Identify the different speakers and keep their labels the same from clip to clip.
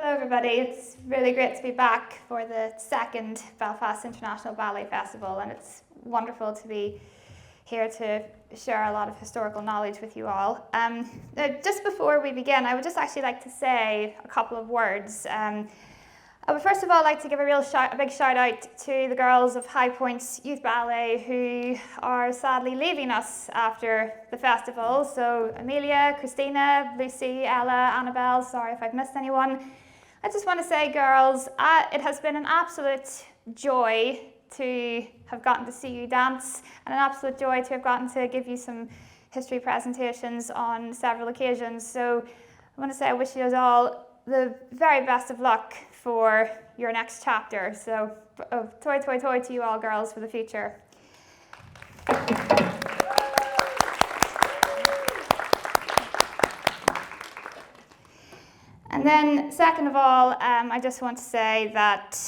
Speaker 1: Hello everybody, it's really great to be back for the second Belfast International Ballet Festival, and it's wonderful to be here to share a lot of historical knowledge with you all. Just before we begin, I would just actually like to say a couple of words. I would first of all like to give a big shout out to the girls of High Points Youth Ballet who are sadly leaving us after the festival. So Amelia, Christina, Lucy, Ella, Annabelle, sorry if I've missed anyone. I just want to say, girls, it has been an absolute joy to have gotten to see you dance, and an absolute joy to have gotten to give you some history presentations on several occasions. So I want to say I wish you all the very best of luck for your next chapter. So toi toi toi to you all, girls, for the future. And then, second of all, I just want to say that,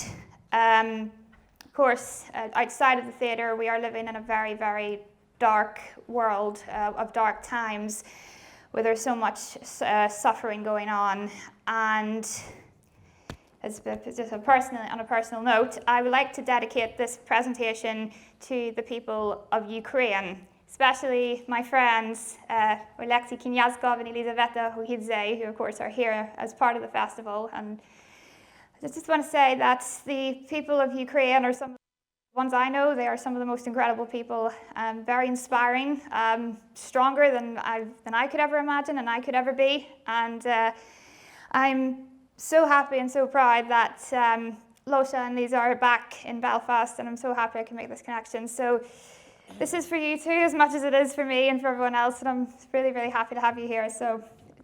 Speaker 1: of course, outside of the theatre, we are living in a very, very dark world of dark times, where there's so much suffering going on. And just on a personal note, I would like to dedicate this presentation to the people of Ukraine, especially my friends, Oleksiy Knyazkov and Elizaveta Huhidze, who of course are here as part of the festival. And I just want to say that the people of Ukraine are some of the ones I know. They are some of the most incredible people, very inspiring, stronger than I could ever imagine and I could ever be. And I'm so happy and so proud that Losha and Lisa are back in Belfast, and I'm so happy I can make this connection. So this is for you too, as much as it is for me and for everyone else, and I'm really, really happy to have you here. So,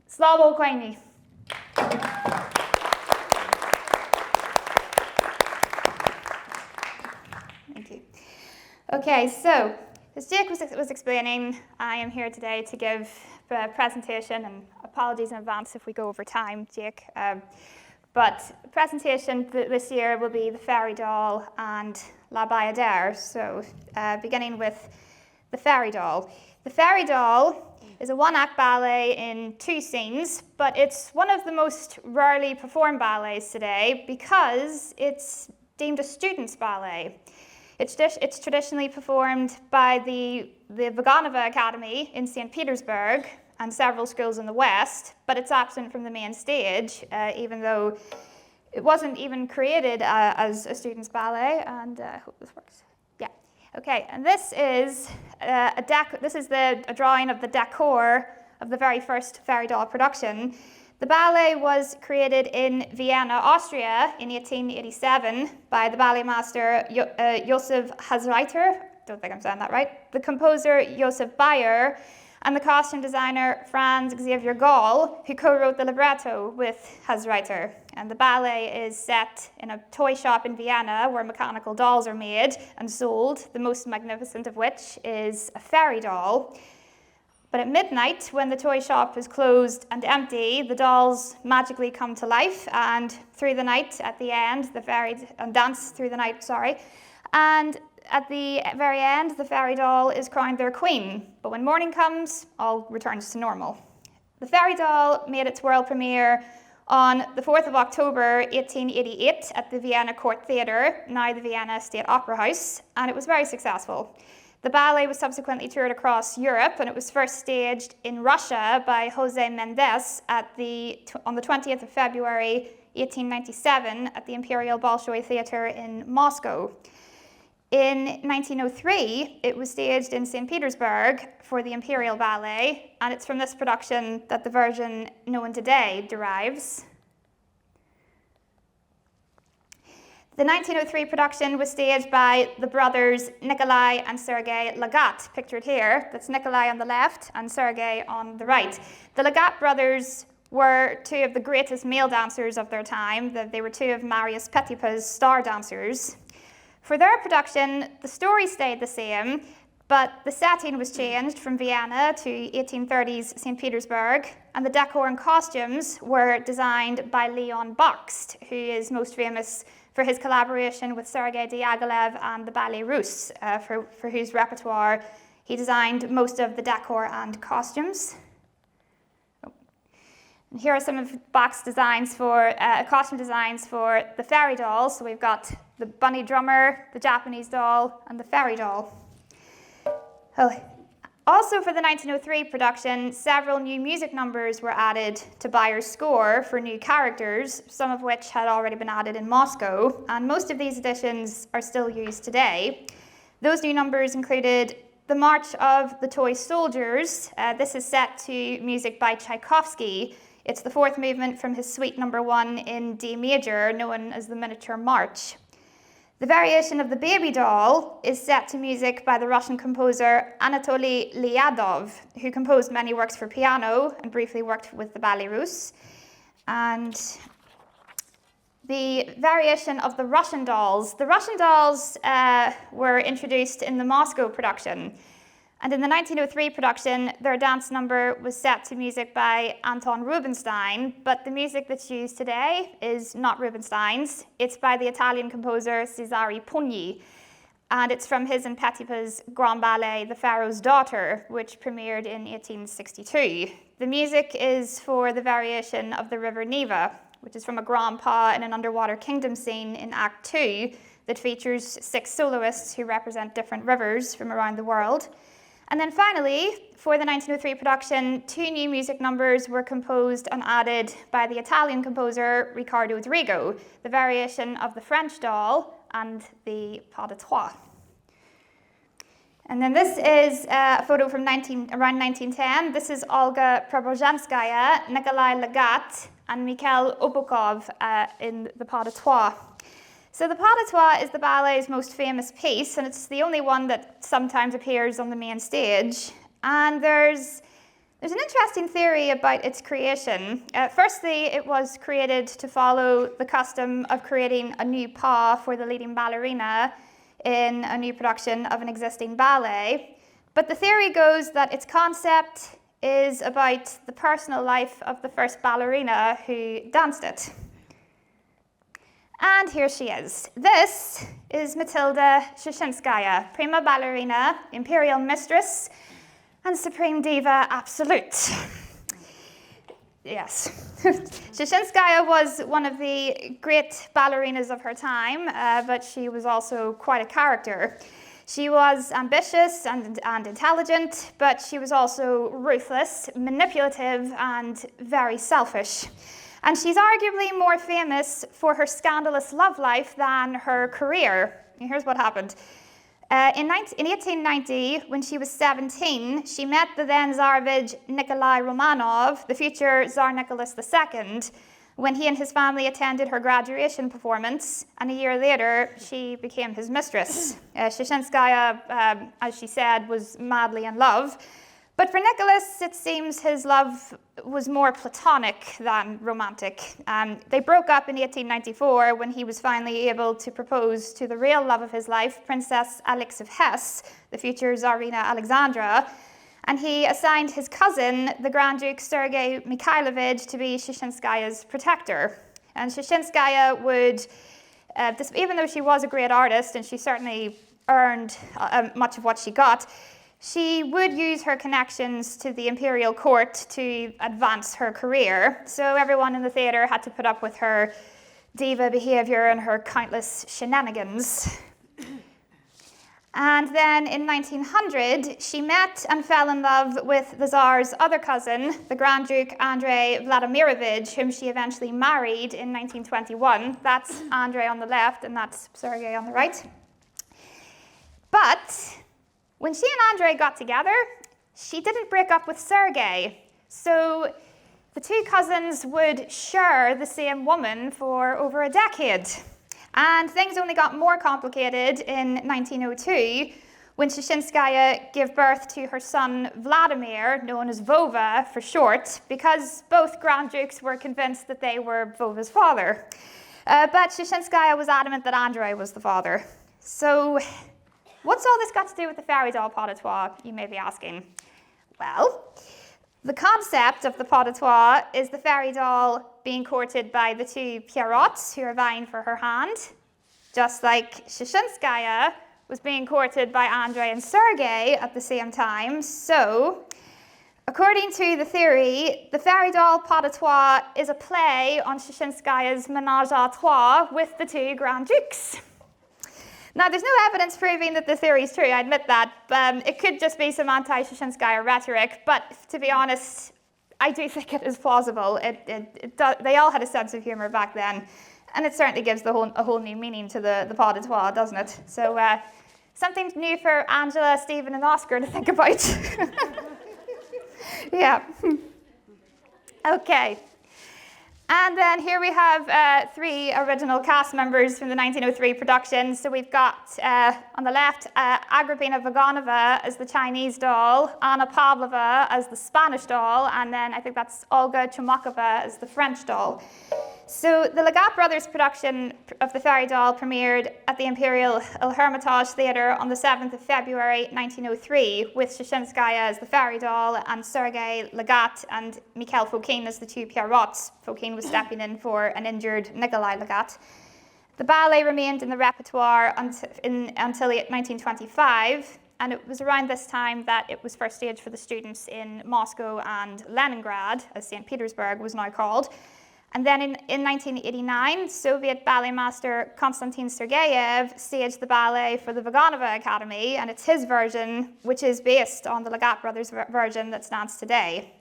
Speaker 1: Slavo Quaini. Thank you. Okay, so as Jake was explaining, I am here today to give a presentation, and apologies in advance if we go over time, Jake. But the presentation this year will be the Fairy Doll and La Bayadère. So beginning with the Fairy Doll. The Fairy Doll is a one-act ballet in two scenes, but it's one of the most rarely performed ballets today because it's deemed a student's ballet. It's traditionally performed by the Vaganova Academy in St. Petersburg and several schools in the West, but it's absent from the main stage, even though it wasn't even created as a student's ballet. And I hope this works. Yeah. Okay. And this is a drawing of the decor of the very first Fairy Doll production. The ballet was created in Vienna, Austria, in 1887 by the ballet master Josef Hausreiter. Don't think I'm saying that right. The composer Josef Bayer, and the costume designer Franz Xavier Gall, who co-wrote the libretto with Hausreiter. And the ballet is set in a toy shop in Vienna where mechanical dolls are made and sold, the most magnificent of which is a fairy doll. But at midnight, when the toy shop is closed and empty, the dolls magically come to life, and through the night, at the end, dance through the night, and at the very end, the fairy doll is crowned their queen. But when morning comes, all returns to normal. The Fairy Doll made its world premiere on the 4th of October 1888 at the Vienna Court Theatre, now the Vienna State Opera House, and it was very successful. The ballet was subsequently toured across Europe, and it was first staged in Russia by Jose Mendes on the 20th of February 1897 at the Imperial Bolshoi Theatre in Moscow. In 1903, it was staged in St. Petersburg for the Imperial Ballet, and it's from this production that the version known today derives. The 1903 production was staged by the brothers Nikolai and Sergei Lagat, pictured here. That's Nikolai on the left and Sergei on the right. The Lagat brothers were two of the greatest male dancers of their time. They were two of Marius Petipa's star dancers. For their production, the story stayed the same, but the setting was changed from Vienna to 1830s St. Petersburg, and the decor and costumes were designed by Leon Bakst, who is most famous for his collaboration with Sergei Diaghilev and the Ballet Russe, for whose repertoire he designed most of the decor and costumes. And here are some of Bach's designs for costume designs for the fairy doll. So we've got the bunny drummer, the Japanese doll, and the fairy doll. Also for the 1903 production, several new music numbers were added to Bayer's score for new characters, some of which had already been added in Moscow, and most of these additions are still used today. Those new numbers included the March of the Toy Soldiers. This is set to music by Tchaikovsky. It's the fourth movement from his Suite No. 1 in D major, known as the Miniature March. The variation of the Baby Doll is set to music by the Russian composer Anatoly Lyadov, who composed many works for piano and briefly worked with the Ballet Russe. And the variation of the Russian dolls. The Russian dolls were introduced in the Moscow production. And in the 1903 production, their dance number was set to music by Anton Rubinstein, but the music that's used today is not Rubinstein's. It's by the Italian composer Cesare Pugni, and it's from his and Petipa's grand ballet, The Pharaoh's Daughter, which premiered in 1862. The music is for the variation of the River Neva, which is from a grand pas in an underwater kingdom scene in Act 2 that features 6 soloists who represent different rivers from around the world. And then finally, for the 1903 production, 2 new music numbers were composed and added by the Italian composer Riccardo Drigo, the variation of the French doll and the pas de trois. And then this is a photo from around 1910. This is Olga Preobrazhenskaya, Nikolai Legat, and Mikhail Obukov in the pas de trois. So the pas de trois is the ballet's most famous piece, and it's the only one that sometimes appears on the main stage. And there's an interesting theory about its creation. Firstly, it was created to follow the custom of creating a new pas for the leading ballerina in a new production of an existing ballet. But the theory goes that its concept is about the personal life of the first ballerina who danced it. And here she is. This is Matilda Shushinskaya, prima ballerina, imperial mistress, and supreme diva absolute. Yes. Shushinskaya was one of the great ballerinas of her time, but she was also quite a character. She was ambitious and intelligent, but she was also ruthless, manipulative, and very selfish. And she's arguably more famous for her scandalous love life than her career. And here's what happened. In 1890, when she was 17, she met the then Tsarevich Nikolai Romanov, the future Tsar Nicholas II, when he and his family attended her graduation performance, and a year later, she became his mistress. Shushinskaya, as she said, was madly in love. But for Nicholas, it seems his love was more platonic than romantic. They broke up in 1894 when he was finally able to propose to the real love of his life, Princess Alix of Hesse, the future Tsarina Alexandra, and he assigned his cousin, the Grand Duke Sergei Mikhailovich, to be Shushinskaya's protector. And Shushinskaya would, even though she was a great artist and she certainly earned much of what she got, she would use her connections to the imperial court to advance her career. So everyone in the theatre had to put up with her diva behavior and her countless shenanigans. And then in 1900, she met and fell in love with the Tsar's other cousin, the Grand Duke Andrei Vladimirovich, whom she eventually married in 1921. That's Andrei on the left, and that's Sergei on the right. But when she and Andrei got together, she didn't break up with Sergei. So the two cousins would share the same woman for over a decade. And things only got more complicated in 1902 when Shushinskaya gave birth to her son Vladimir, known as Vova for short, because both Grand Dukes were convinced that they were Vova's father. But Shushinskaya was adamant that Andrei was the father. So what's all this got to do with the fairy doll pas de trois, you may be asking? Well, the concept of the pas de trois is the fairy doll being courted by the two Pierrots who are vying for her hand, just like Shushinskaya was being courted by Andrei and Sergei at the same time. So According to the theory, the fairy doll Pas de Trois is a play on Shushenskaya's Ménage à Trois with the two Grand Dukes. Now, there's no evidence proving that the theory is true, I admit that. It could just be some anti-Shushenskaya rhetoric, but to be honest, I do think it is plausible. They all had a sense of humour back then, and it certainly gives a whole new meaning to the Pas de Trois, doesn't it? So, something new for Angela, Stephen, and Oscar to think about. Yeah. Okay. And then here we have three original cast members from the 1903 production. So we've got, on the left, Agripina Vaganova as the Chinese doll, Anna Pavlova as the Spanish doll, and then I think that's Olga Chumakova as the French doll. So the Legat brothers' production of the fairy doll premiered at the Imperial Hermitage Theatre on the 7th of February 1903 with Shushenskaya as the fairy doll and Sergei Legat and Mikhail Fokine as the two Pierrots. Fokine was stepping in for an injured Nikolai Legat. The ballet remained in the repertoire until 1925, and it was around this time that it was first staged for the students in Moscow and Leningrad, as St. Petersburg was now called. And then in 1989, Soviet ballet master Konstantin Sergeyev staged the ballet for the Vaganova Academy, and it's his version, which is based on the Legat brothers' version that stands today.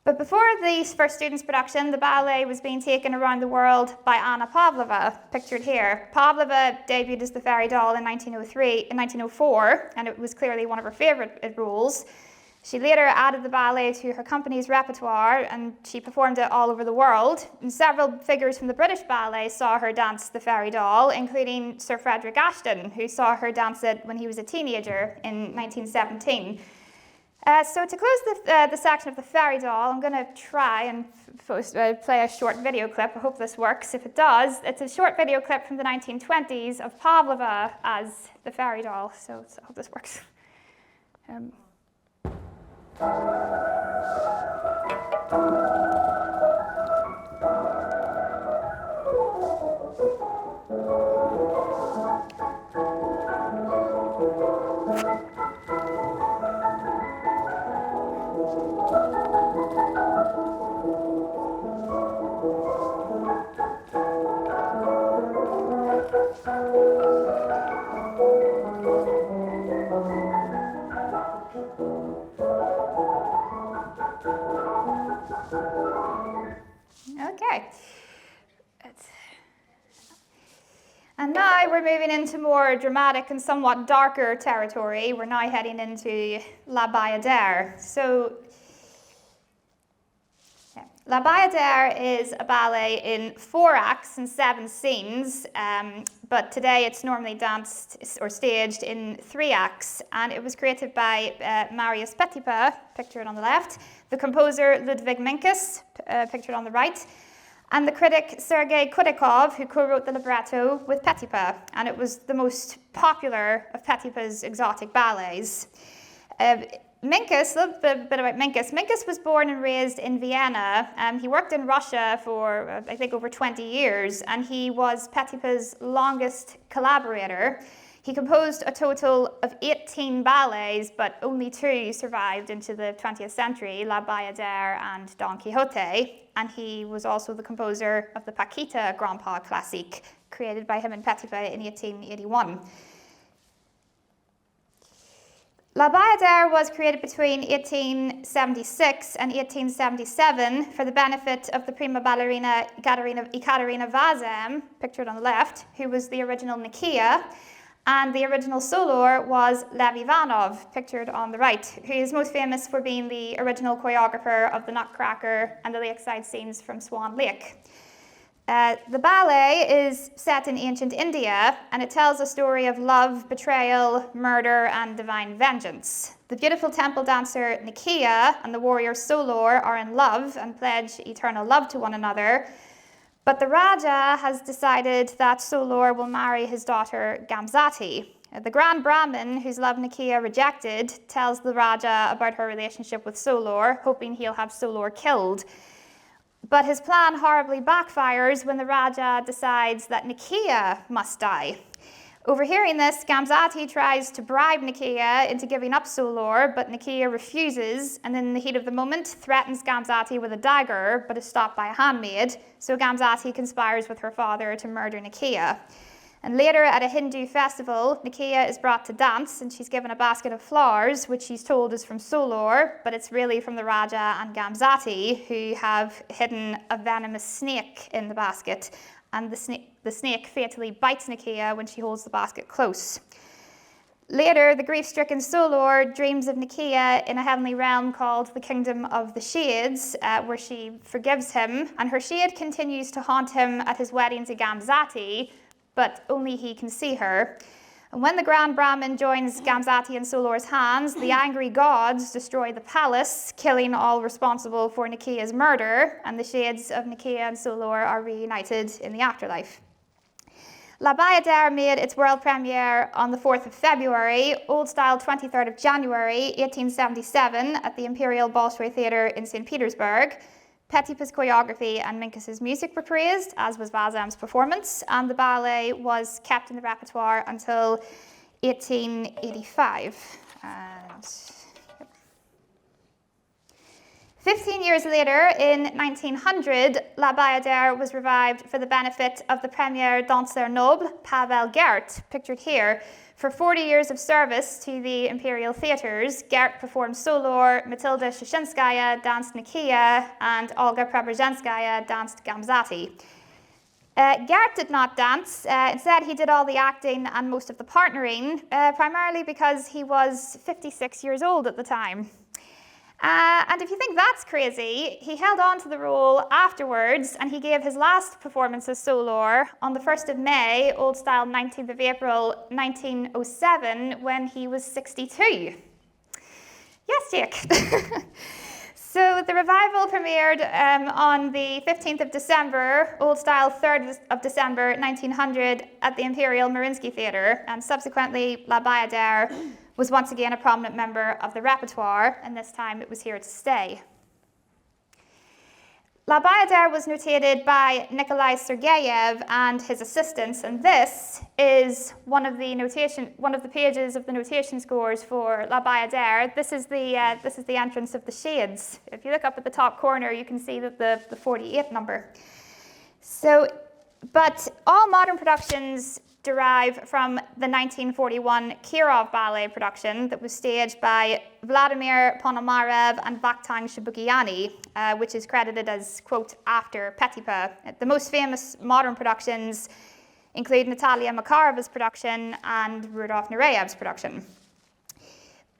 Speaker 1: But before the first students' production, the ballet was being taken around the world by Anna Pavlova, pictured here. Pavlova debuted as the fairy doll in 1904, and it was clearly one of her favourite roles. She later added the ballet to her company's repertoire, and she performed it all over the world. And several figures from the British Ballet saw her dance the fairy doll, including Sir Frederick Ashton, who saw her dance it when he was a teenager in 1917. So to close the section of the fairy doll, I'm going to try and play a short video clip. I hope this works. If it does, it's a short video clip from the 1920s of Pavlova as the fairy doll. So I hope this works. Okay. And now we're moving into more dramatic and somewhat darker territory. We're now heading into La Bayadère. So, La Bayadère is a ballet in 4 acts and 7 scenes, but today it's normally danced or staged in 3 acts, and it was created by Marius Petipa, pictured on the left, the composer Ludwig Minkus, pictured on the right, and the critic Sergei Kudikov, who co-wrote the libretto with Petipa, and it was the most popular of Petipa's exotic ballets. Minkus, a little bit about Minkus. Minkus was born and raised in Vienna. He worked in Russia for, I think, over 20 years, and he was Petipa's longest collaborator. He composed a total of 18 ballets, but only 2 survived into the 20th century, La Bayadère and Don Quixote, and he was also the composer of the Paquita Grand Pas Classique, created by him and Petipa in 1881. La Bayadère was created between 1876 and 1877 for the benefit of the prima ballerina Ekaterina Vazem, pictured on the left, who was the original Nikia, and the original soloist was Lev Ivanov, pictured on the right, who is most famous for being the original choreographer of the Nutcracker and the lakeside scenes from Swan Lake. The ballet is set in ancient India, and it tells a story of love, betrayal, murder, and divine vengeance. The beautiful temple dancer Nikia and the warrior Solor are in love and pledge eternal love to one another, but the Raja has decided that Solor will marry his daughter Gamzati. The Grand Brahmin, whose love Nikia rejected, tells the Raja about her relationship with Solor, hoping he'll have Solor killed. But his plan horribly backfires when the Raja decides that Nikia must die. Overhearing this, Gamzati tries to bribe Nicaea into giving up Solor, but Nicaea refuses, and in the heat of the moment threatens Gamzati with a dagger, but is stopped by a handmaid, so Gamzati conspires with her father to murder Nicaea. And later at a Hindu festival, Nicaea is brought to dance, and she's given a basket of flowers, which she's told is from Solor, but it's really from the Raja and Gamzati, who have hidden a venomous snake in the basket, and the snake fatally bites Nicaea when she holds the basket close. Later, the grief-stricken Solor dreams of Nicaea in a heavenly realm called the Kingdom of the Shades, where she forgives him, and her shade continues to haunt him at his wedding to Gamzati, but only he can see her. And when the Grand Brahmin joins Gamzati in Solor's hands, the angry gods destroy the palace, killing all responsible for Nicaea's murder, and the shades of Nicaea and Solor are reunited in the afterlife. La Bayadère made its world premiere on the 4th of February, Old Style 23rd of January 1877 at the Imperial Bolshoi Theatre in St. Petersburg. Petipa's choreography and Minkus's music were praised, as was Vazam's performance, and the ballet was kept in the repertoire until 1885. 15 years later, in 1900, La Bayadère was revived for the benefit of the premier danseur noble, Pavel Gert, pictured here. For 40 years of service to the imperial theatres, Gert performed Solor, Matilda Shushinskaya danced Nicaea, and Olga Preobrazhenskaya danced Gamzati. Gert did not dance. Instead, he did all the acting and most of the partnering, primarily because he was 56 years old at the time. And if you think that's crazy, he held on to the role afterwards, and he gave his last performance as Solor on the 1st of May, Old Style 19th of April 1907, when he was 62. Yes, Jake. So the revival premiered on the 15th of December, Old Style 3rd of December 1900 at the Imperial Mariinsky Theatre, and subsequently La Bayadère was once again a prominent member of the repertoire, and this time it was here to stay. La Bayadère was notated by Nikolai Sergeyev and his assistants, and this is one of the pages of the notation scores for La Bayadère. This is the entrance of the shades. If you look up at the top corner, you can see that the 48 number. But all modern productions derive from the 1941 Kirov ballet production that was staged by Vladimir Ponomarev and Vakhtang Shabukiani, which is credited as, quote, after Petipa. The most famous modern productions include Natalia Makarova's production and Rudolf Nureyev's production.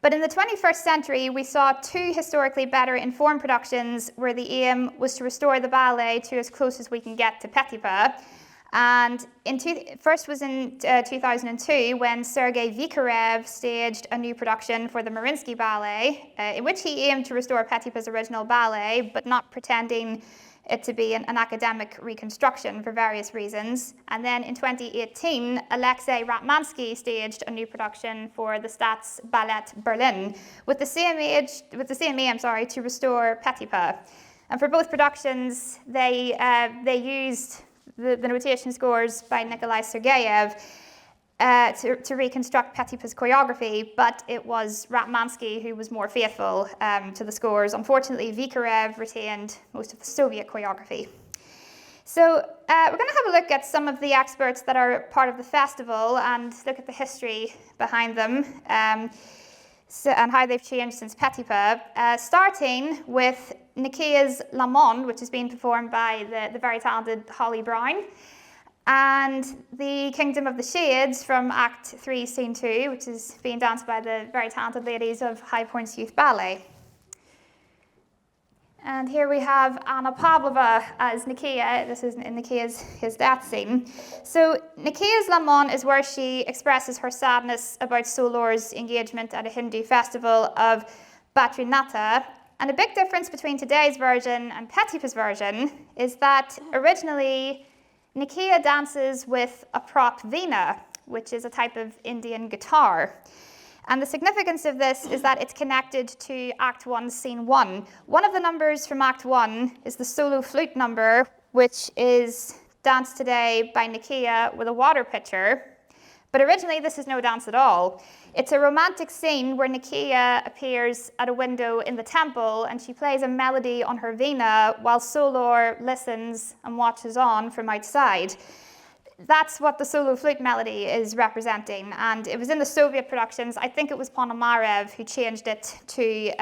Speaker 1: But in the 21st century, we saw two historically better informed productions where the aim was to restore the ballet to as close as we can get to Petipa. And first was in 2002 when Sergei Vikarev staged a new production for the Mariinsky Ballet, in which he aimed to restore Petipa's original ballet, but not pretending it to be an academic reconstruction for various reasons. And then in 2018, Alexei Ratmansky staged a new production for the Staats Ballet Berlin with the same aim, to restore Petipa. And for both productions, they used the notation scores by Nikolai Sergeyev to reconstruct Petipa's choreography, but it was Ratmansky who was more faithful to the scores. Unfortunately, Vikarev retained most of the Soviet choreography. So we're going to have a look at some of the experts that are part of the festival and look at the history behind them and how they've changed since Petipa, starting with Nicaea's La Monde, which is being performed by the very talented Holly Brown, and the Kingdom of the Shades from Act 3, Scene 2, which is being danced by the very talented ladies of High Points Youth Ballet. And here we have Anna Pavlova as Nicaea. This is in Nicaea's death scene. So Nicaea's La Monde is where she expresses her sadness about Solor's engagement at a Hindu festival of Badrinatha. And a big difference between today's version and Petipa's version is that originally Nicaea dances with a prop veena, which is a type of Indian guitar. And the significance of this is that it's connected to Act 1, Scene 1. One of the numbers from Act 1 is the solo flute number, which is danced today by Nicaea with a water pitcher. But originally, this is no dance at all. It's a romantic scene where Nicaea appears at a window in the temple and she plays a melody on her vina while Solor listens and watches on from outside. That's what the solo flute melody is representing, and it was in the Soviet productions. I think it was Ponomarev who changed it to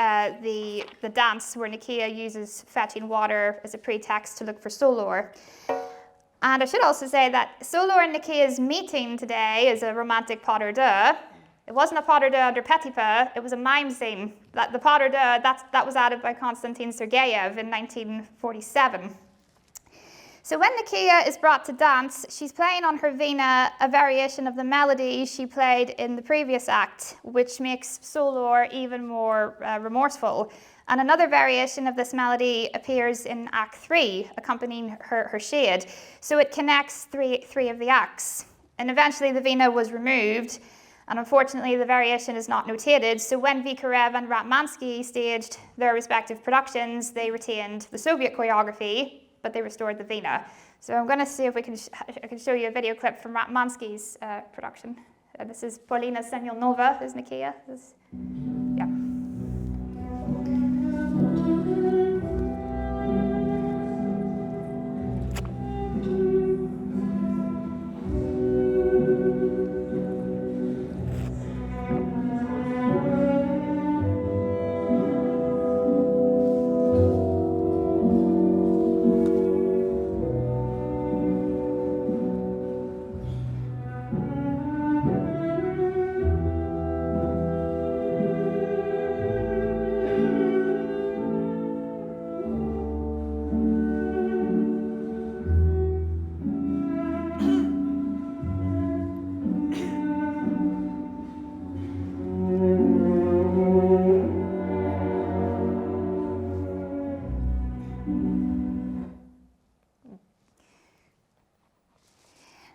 Speaker 1: the dance where Nicaea uses fetching water as a pretext to look for Solor. And I should also say that Solor and Nicaea's meeting today is a romantic pas de deux. It wasn't a pas de deux under Petipa, it was a mime scene. The pas de deux, that was added by Konstantin Sergeyev in 1947. So when Nicaea is brought to dance, she's playing on her vina a variation of the melody she played in the previous act, which makes Solor even more remorseful. And another variation of this melody appears in Act 3, accompanying her shade. So it connects three of the acts. And eventually the vina was removed, and unfortunately the variation is not notated. So when Vikarev and Ratmansky staged their respective productions, they retained the Soviet choreography, but they restored the vina. So I'm going to see if I can show you a video clip from Ratmansky's production. This is Polina Semyonova, is Nicaea. Yeah.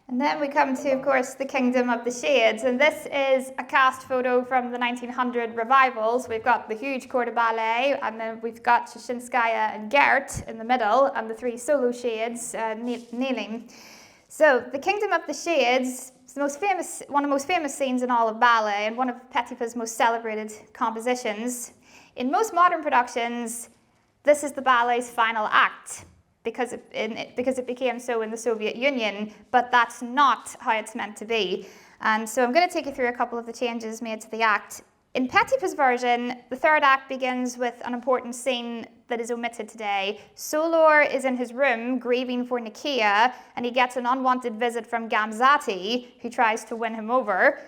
Speaker 1: And then we come to, of course, the Kingdom of the Shades, and this is a cast photo from the 1900 revivals. We've got the huge corps de ballet, and then we've got Shashinskaya and Gert in the middle, and the three solo shades kneeling. So the Kingdom of the Shades is one of the most famous scenes in all of ballet, and one of Petipa's most celebrated compositions. In most modern productions, this is the ballet's final act, because it became so in the Soviet Union, but that's not how it's meant to be. And so I'm going to take you through a couple of the changes made to the act. In Petipa's version, the third act begins with an important scene that is omitted today. Solor is in his room grieving for Nicaea, and he gets an unwanted visit from Gamzati, who tries to win him over.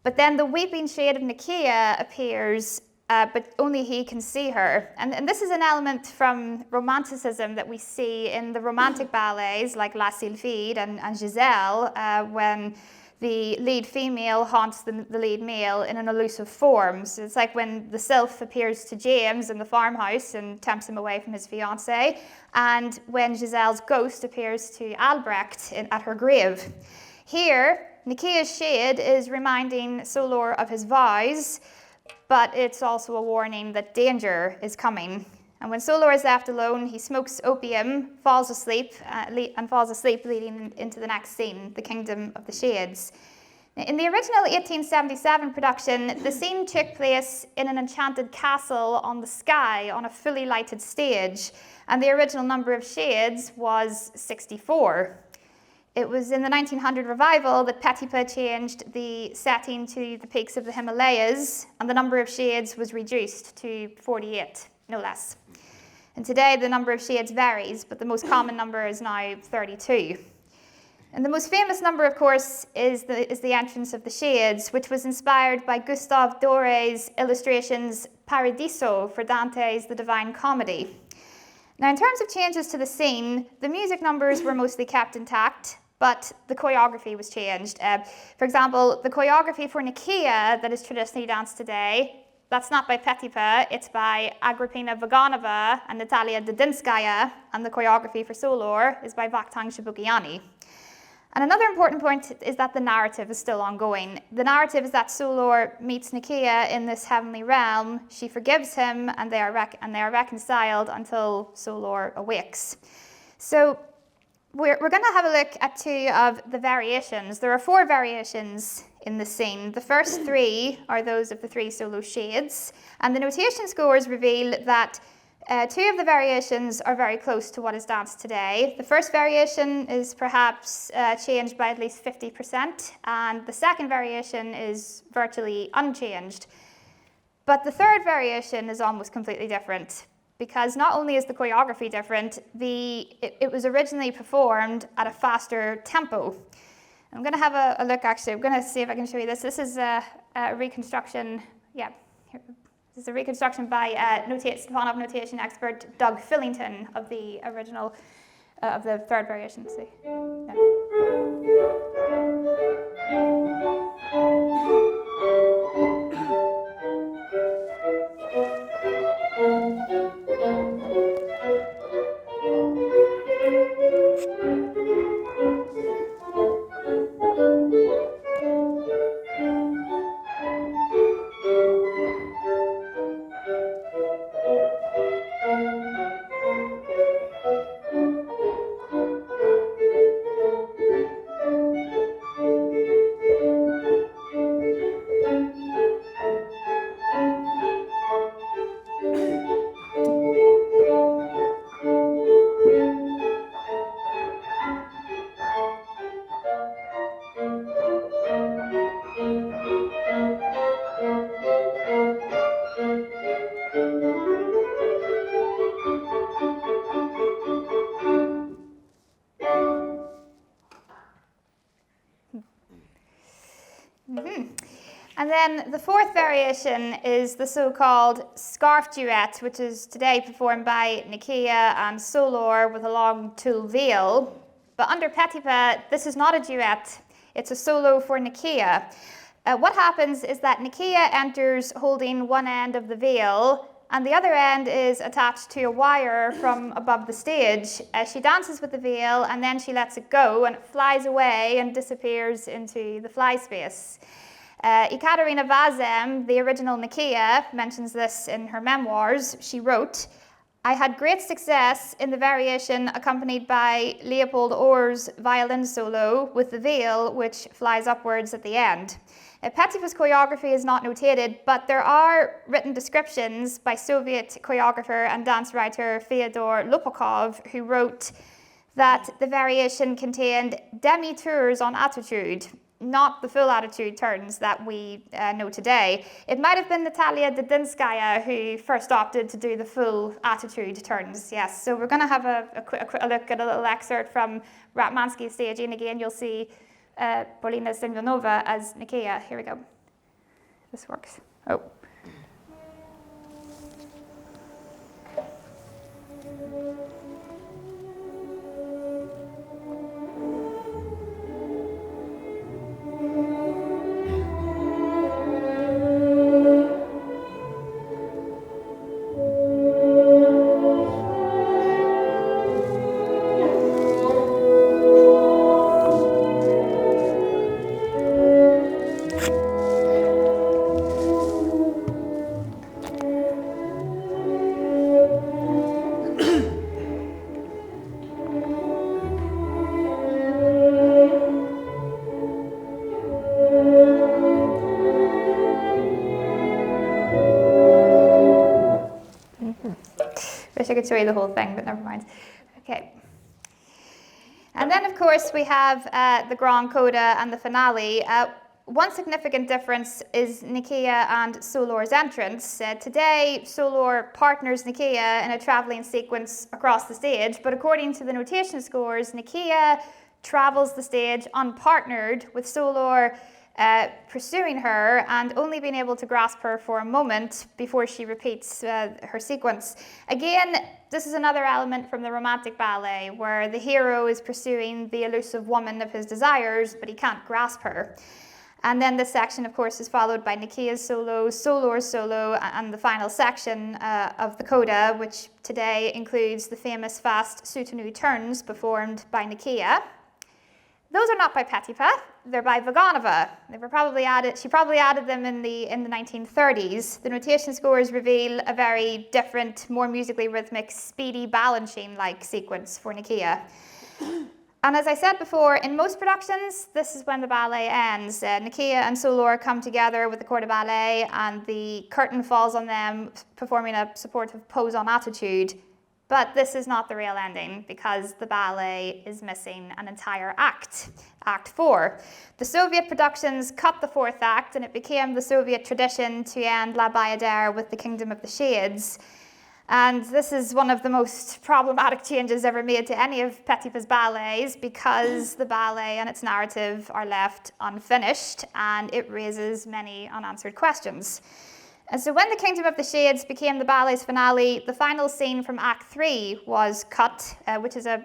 Speaker 1: But then the weeping shade of Nicaea appears, but only he can see her. And this is an element from Romanticism that we see in the Romantic ballets like La Sylphide and Giselle, when the lead female haunts the lead male in an elusive form. So it's like when the sylph appears to James in the farmhouse and tempts him away from his fiancée, and when Giselle's ghost appears to Albrecht at her grave. Here, Nicaea's shade is reminding Solor of his vows, but it's also a warning that danger is coming. And when Solor is left alone, he smokes opium, falls asleep, leading into the next scene, the Kingdom of the Shades. In the original 1877 production, the scene took place in an enchanted castle on the sky on a fully lighted stage, and the original number of shades was 64. It was in the 1900 revival that Petipa changed the setting to the peaks of the Himalayas, and the number of shades was reduced to 48, no less. And today the number of shades varies, but the most common number is now 32. And the most famous number, of course, is the entrance of the shades, which was inspired by Gustave Doré's illustrations Paradiso for Dante's The Divine Comedy. Now, in terms of changes to the scene, the music numbers were mostly kept intact, but the choreography was changed. For example, the choreography for Nicaea that is traditionally danced today, that's not by Petipa, it's by Agrippina Vaganova and Natalia Dudinskaya, and the choreography for Solor is by Vakhtang Shabukiani. And another important point is that the narrative is still ongoing. The narrative is that Solor meets Nicaea in this heavenly realm, she forgives him, and they are reconciled until Solor awakes. So we're going to have a look at two of the variations. There are four variations in the scene. The first three are those of the three solo shades, and the notation scores reveal that two of the variations are very close to what is danced today. The first variation is perhaps changed by at least 50%, and the second variation is virtually unchanged. But the third variation is almost completely different, because not only is the choreography different, it was originally performed at a faster tempo. I'm going to have a look, actually. I'm going to see if I can show you this. This is a reconstruction, yeah. This is a reconstruction by Stepanov notation expert Doug Fillington of the original, of the third variation. See? Yeah. And then the fourth variation is the so-called scarf duet, which is today performed by Nikia and Solor with a long tulle veil. But under Petipa, this is not a duet, it's a solo for Nikia. What happens is that Nikia enters holding one end of the veil, and the other end is attached to a wire from above the stage. She dances with the veil, and then she lets it go, and it flies away and disappears into the fly space. Ekaterina Vazem, the original Nikia, mentions this in her memoirs. She wrote, "I had great success in the variation accompanied by Leopold Orr's violin solo with the veil, which flies upwards at the end." Petipa's choreography is not notated, but there are written descriptions by Soviet choreographer and dance writer Fyodor Lopakov, who wrote that the variation contained demi-tours on attitude, not the full attitude turns that we know today. It might have been Natalia Dudinskaya who first opted to do the full attitude turns, yes. So we're going to have a quick look at a little excerpt from Ratmansky's stage, and again you'll see Polina Semyonova as Nikia. Here we go. This works. Oh. Wish I could show you the whole thing, but never mind. Okay. And then, of course, we have the Grand Coda and the finale. One significant difference is Nikia and Solor's entrance. Today, Solor partners Nikia in a traveling sequence across the stage, but according to the notation scores, Nikia travels the stage unpartnered, with Solor pursuing her and only being able to grasp her for a moment before she repeats her sequence. Again, this is another element from the romantic ballet where the hero is pursuing the elusive woman of his desires, but he can't grasp her. And then this section, of course, is followed by Nikia's solo, Solor's solo, and the final section of the coda, which today includes the famous fast soutenu turns performed by Nikia. Those are not by Petipa, they're by Vaganova. They were probably added, she probably added them in the 1930s. The notation scores reveal a very different, more musically rhythmic, speedy Balanchine-like sequence for Nikia. And as I said before, in most productions, this is when the ballet ends. Nikia and Solor come together with the corps de ballet and the curtain falls on them, performing a supportive pose on attitude. But this is not the real ending because the ballet is missing an entire act, Act 4. The Soviet productions cut the fourth act and it became the Soviet tradition to end La Bayadère with the Kingdom of the Shades. And this is one of the most problematic changes ever made to any of Petipa's ballets because the ballet and its narrative are left unfinished and it raises many unanswered questions. And so when the Kingdom of the Shades became the ballet's finale, the final scene from Act 3 was cut, which is a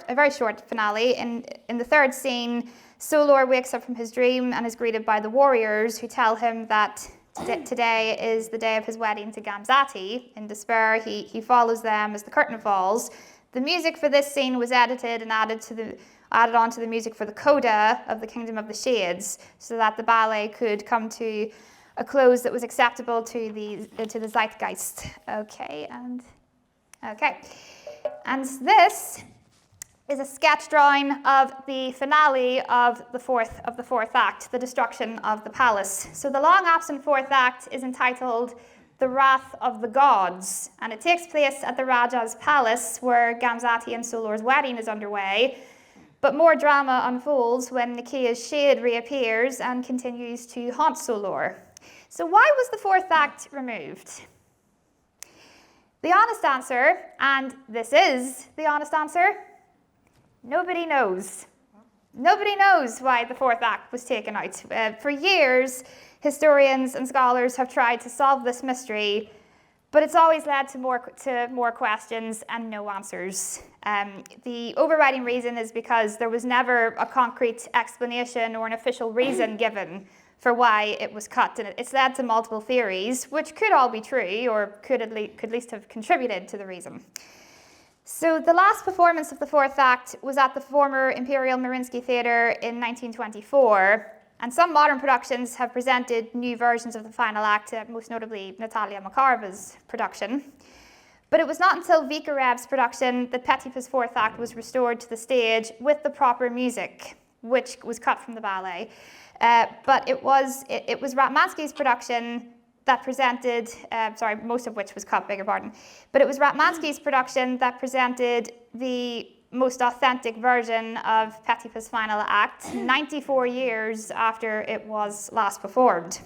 Speaker 1: very short finale. In the third scene, Solor wakes up from his dream and is greeted by the warriors who tell him that today is the day of his wedding to Gamzati. In despair, he follows them as the curtain falls. The music for this scene was edited and added onto the music for the coda of the Kingdom of the Shades, so that the ballet could come to a close that was acceptable to the zeitgeist. And this is a sketch drawing of the finale of the fourth act, the destruction of the palace. So the long absent fourth act is entitled The Wrath of the Gods, and it takes place at the Raja's palace where Gamzati and Solor's wedding is underway. But more drama unfolds when Nikia's shade reappears and continues to haunt Solor. So why was the fourth act removed? The honest answer, and this is the honest answer, nobody knows. Nobody knows why the fourth act was taken out. For years, historians and scholars have tried to solve this mystery, but it's always led to more questions and no answers. The overriding reason is because there was never a concrete explanation or an official reason given for why it was cut, and it's led to multiple theories, which could all be true or could at least have contributed to the reason. So the last performance of the fourth act was at the former Imperial Mariinsky Theatre in 1924, and some modern productions have presented new versions of the final act, most notably Natalia Makarova's production. But it was not until Vikarev's production that Petipa's fourth act was restored to the stage with the proper music, which was cut from the ballet. But it was Ratmansky's production that presented, most of which was cut, beg your pardon. But it was Ratmansky's production that presented the most authentic version of Petipa's final act, 94 years after it was last performed.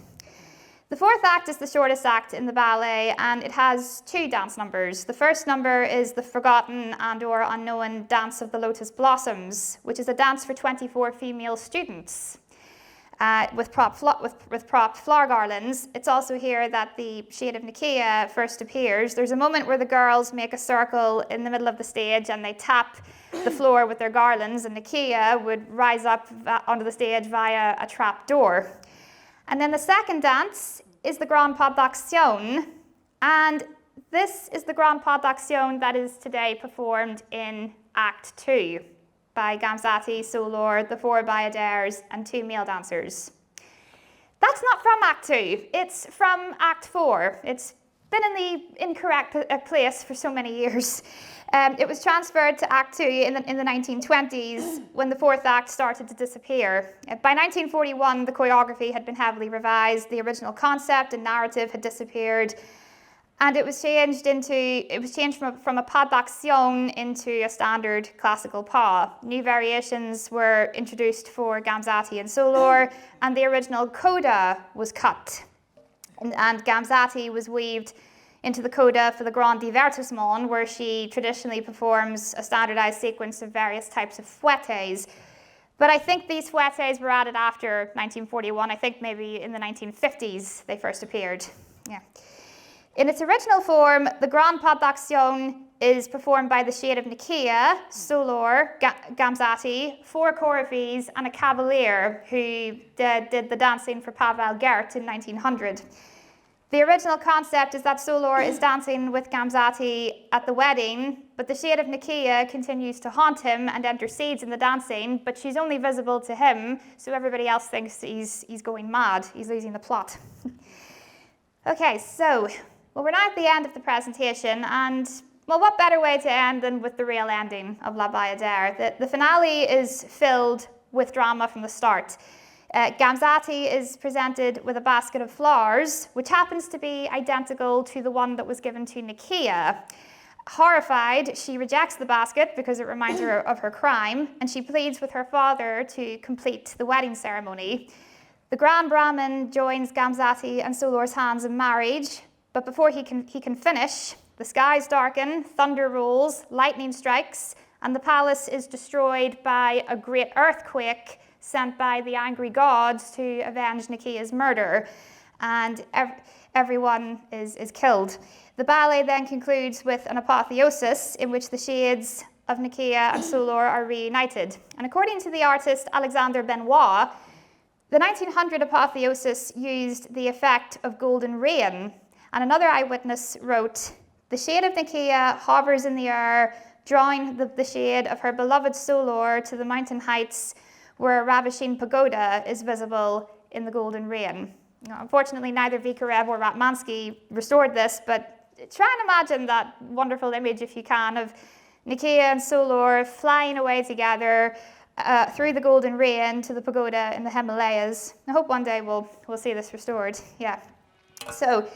Speaker 1: The fourth act is the shortest act in the ballet, and it has two dance numbers. The first number is the forgotten and/or unknown Dance of the Lotus Blossoms, which is a dance for 24 female students. With prop flower garlands. It's also here that the shade of Nikia first appears. There's a moment where the girls make a circle in the middle of the stage and they tap the floor with their garlands, and Nikia would rise up onto the stage via a trap door. And then the second dance is the Grand Pas d'Action, and this is the Grand Pas d'Action that is today performed in Act 2. By Gamzati, Solor, the four bayadères, and two male dancers. That's not from Act 2, it's from Act 4. It's been in the incorrect place for so many years. It was transferred to Act 2 in the 1920s when the fourth act started to disappear. By 1941, the choreography had been heavily revised, the original concept and narrative had disappeared, and it was changed from a pas d'action into a standard classical pas. New variations were introduced for Gamzati and Solor, and the original coda was cut. And Gamzati was weaved into the coda for the Grand Divertissement, where she traditionally performs a standardized sequence of various types of fouettes. But I think these fouettes were added after 1941. I think maybe in the 1950s they first appeared. Yeah. In its original form, the Grand Pas d'Action is performed by the shade of Nikia, Solor, Gamzati, four choreographies, and a cavalier who did the dancing for Pavel Gert in 1900. The original concept is that Solor is dancing with Gamzati at the wedding, but the shade of Nikia continues to haunt him and intercedes in the dancing, but she's only visible to him, so everybody else thinks he's going mad, he's losing the plot. Okay, so, well, we're now at the end of the presentation, and Well, what better way to end than with the real ending of La Bayadere? The finale is filled with drama from the start. Gamzati is presented with a basket of flowers, which happens to be identical to the one that was given to Nikia. Horrified, she rejects the basket because it reminds her of her crime, and she pleads with her father to complete the wedding ceremony. The Grand Brahmin joins Gamzati and Solor's hands in marriage, but before he can finish, the skies darken, thunder rolls, lightning strikes, and the palace is destroyed by a great earthquake sent by the angry gods to avenge Nikia's murder, and everyone is killed. The ballet then concludes with an apotheosis in which the shades of Nikia and Solor are reunited. And according to the artist Alexander Benoit, the 1900 apotheosis used the effect of golden rain, and another eyewitness wrote, "The shade of Nikia hovers in the air, drawing the shade of her beloved Solor to the mountain heights where a ravishing pagoda is visible in the golden rain." Unfortunately, neither Vikarev or Ratmansky restored this, but try and imagine that wonderful image, if you can, of Nikia and Solor flying away together through the golden rain to the pagoda in the Himalayas. I hope one day we'll see this restored. Yeah. So,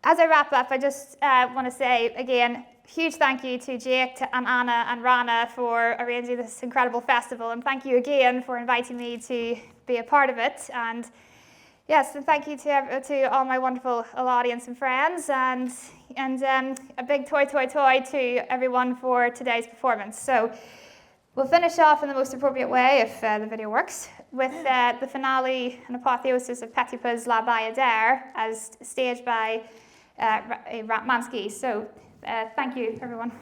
Speaker 1: as I wrap up, I just want to say again, huge thank you to Jake and Anna and Rana for arranging this incredible festival, and thank you again for inviting me to be a part of it. And yes, and thank you to all my wonderful audience and friends, and a big toi to everyone for today's performance. So we'll finish off in the most appropriate way, if the video works, with the finale and apotheosis of Petipa's La Bayadere as staged by Ratmansky. So thank you, everyone.